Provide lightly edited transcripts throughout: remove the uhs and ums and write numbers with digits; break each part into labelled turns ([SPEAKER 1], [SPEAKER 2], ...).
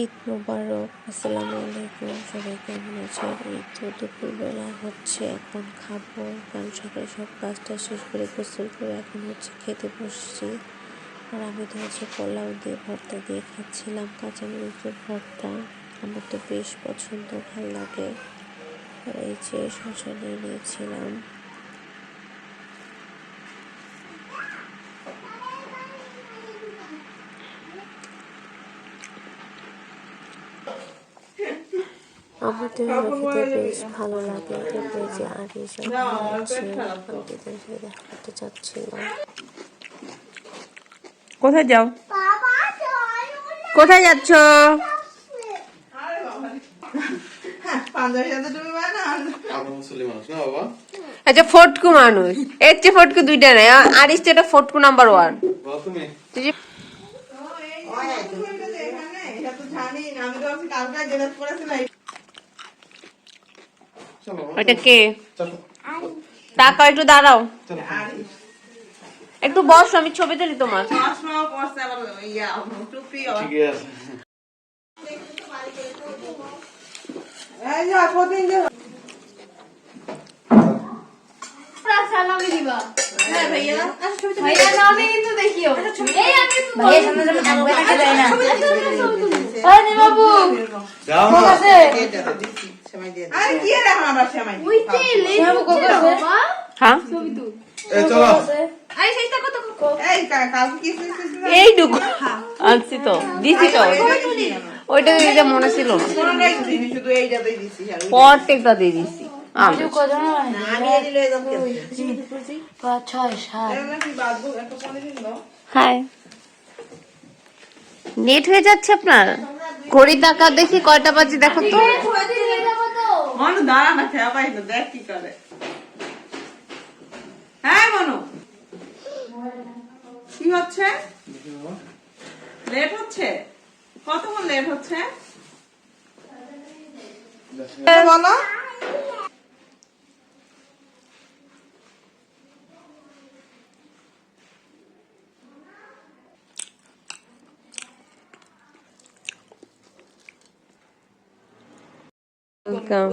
[SPEAKER 1] ঈদ মোবারক, আসসালামু আলাইকুম। সবাই কেমন আছেন? এই তো দুপুরবেলা হচ্ছে, এখন খাবো, কারণ সকালে সব কাজটা শেষ করে গোসল করে এখন হচ্ছে খেতে বসছি। আর আমি তো হচ্ছে পোলাও দিয়ে ভর্তা দিয়ে খাচ্ছিলাম, কাঁচামরিচের ভর্তা। আমার তো বেশ পছন্দ, ভালো লাগে। আর এই যে শসা নিয়ে নিয়েছিলাম। আমাদের খেতে বেশ ভালো লাগে। খেতে যে আরিশ হচ্ছে, আন্টিদের সাথে দেখা করতে চাচ্ছিলাম।
[SPEAKER 2] কোথায় যাও? কোথায় যাচ্ছ? আচ্ছা, ফটকু মানুষ, এর চেয়ে ফটকু দুইটা নাই। আরিশ তো এটা ফটকু নাম্বার 1। ওইটা কে? টাকা একটু দাঁড়াও, একটু বসো, আমি ছবি তুলি তোমার। এইটুকু আনছি তো, দিছি তো, ওইটা মনে ছিল না, প্রত্যেকটা দিয়ে দিছি। হাই, নেট হয়ে যাচ্ছে আপনার? ঘড়ি টাকা দেখি কয়টা বাজে, দেখো তো। দাঁড়া না, খেয়া পাই না, দেখ কি করে। হ্যাঁ মনু, কি হচ্ছে? লেট হচ্ছে? কতক্ষণ লেট হচ্ছে বলো?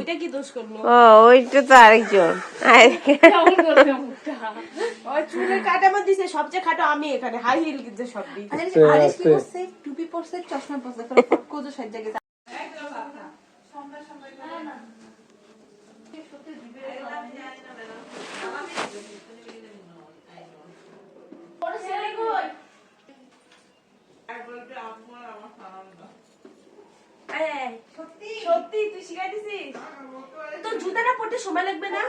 [SPEAKER 2] ওইটা কি দোষ করলো? ও, ওইটা তো আরেকজন। চুলের কাটা আমার দিছে, সবচেয়ে খাটো আমি এখানে, হাই হিল কিনছে সব দিই। আরিশ কি করছে? টুপি পরছে, চশমা পরছে, কোজো সাইড জায়গায় সত্যি তুই শিখাই দিছিস? তোর জুতাটা পড়তে সময় লাগবে না?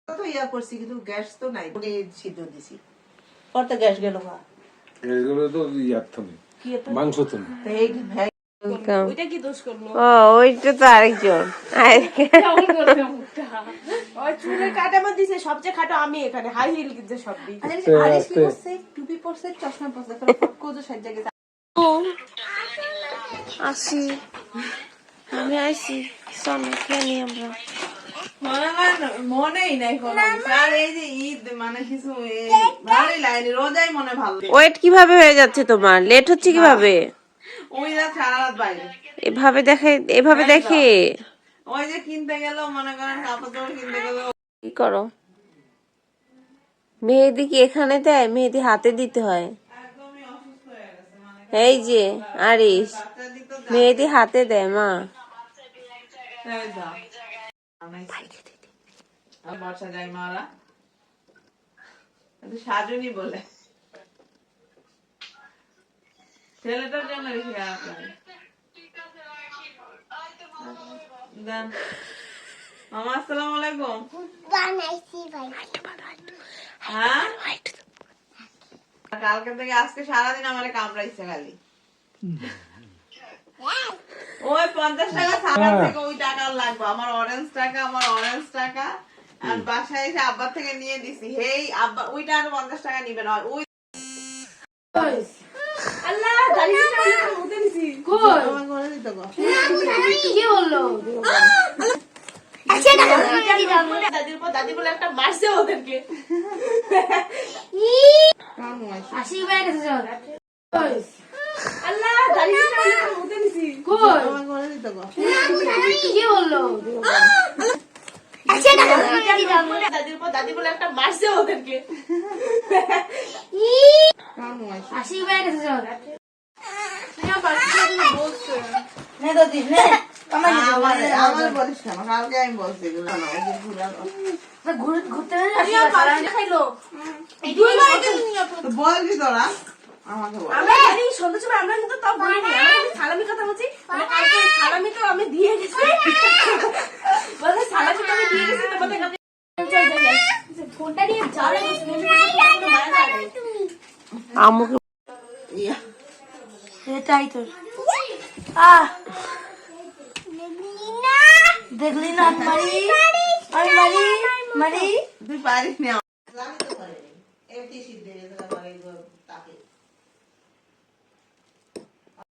[SPEAKER 2] তো ইয়া করছি, কিন্তু গ্যাস তো নাই, সিদ্ধ দিছি। করতে গ্যাস গেল না, এগুলো তো ইয়ার থামে, মাংস থামে। ওইটা কি দোষ করলো? ও, ওইটা তো আরেকজন। চুলের কাটা আমার দিছে, সবচেয়ে খাটো আমি এখানে, হাই হিল কিনছে সব দিই। আরিশ কি করছে? টুপি পরছে, চশমা পরছে, কোজো সাইড জায়গায়
[SPEAKER 1] আসি, আমি আইসি, চলো খেয়ে নি আমরা।
[SPEAKER 2] মনেই নাই কোনো। আর এই যে ঈদ মানে কিছু ভালোই লাগেনি, রোজাই মনে ভালো।
[SPEAKER 1] ওয়েট কিভাবে হয়ে যাচ্ছে তোমার? লেট হচ্ছে কিভাবে?
[SPEAKER 2] ওই যা সারা রাত বাইরে
[SPEAKER 1] এভাবে দেখে, এভাবে দেখে
[SPEAKER 2] ওই যে কিনতে গেল, মনে করেন কাপড় চোপড় কিনতে গেল।
[SPEAKER 1] কি করো? মেহেদি কি এখানে দেয়? মেহেদি হাতে দিতে হয়।
[SPEAKER 2] একদমই অসুস্থ হয়ে গেছে, মানে
[SPEAKER 1] এই যে আরিশ, মেহেদি হাতে দেয় মা।
[SPEAKER 2] বর্ষা যায় মারা সাজুনি বলে, ছেলেটার জন্য বেশি খারাপ লাগে। মামা আসসালামু আলাইকুম। হ্যাঁ, কালকে থেকে আজকে সারাদিন আমার কামড়াইছে খালি। ওই 50 টাকা সাবান থেকে ওই টাকা লাগবে, আমার অরেঞ্জ টাকা আর বাসায় এসে আব্বার থেকে নিয়ে দিছি। হেই আব্বা ওইটা আর 50 টাকা নিবে না। ওই আল্লাহ দাঁড়িয়ে উঠে দিছি কই আমার ঘরে দিত গো। কি বললো? দাদি বলে একটা মারছে ওদেরকে। আশি হয়ে গেছে। আল্লাহ দাদি বলে একটা মারছে ওদেরকে। বলবি তোরা আমরা কিন্তু তাও বলিনি, সালামি কথা বলছি, সালামি তো আমি দিয়ে গেছি, সালামি তো আমি দিয়ে গেছি তোমাদের কাছে।
[SPEAKER 1] আমাকে
[SPEAKER 3] এটাই তোর দেখলি না আমি মারি তুই পারিস না।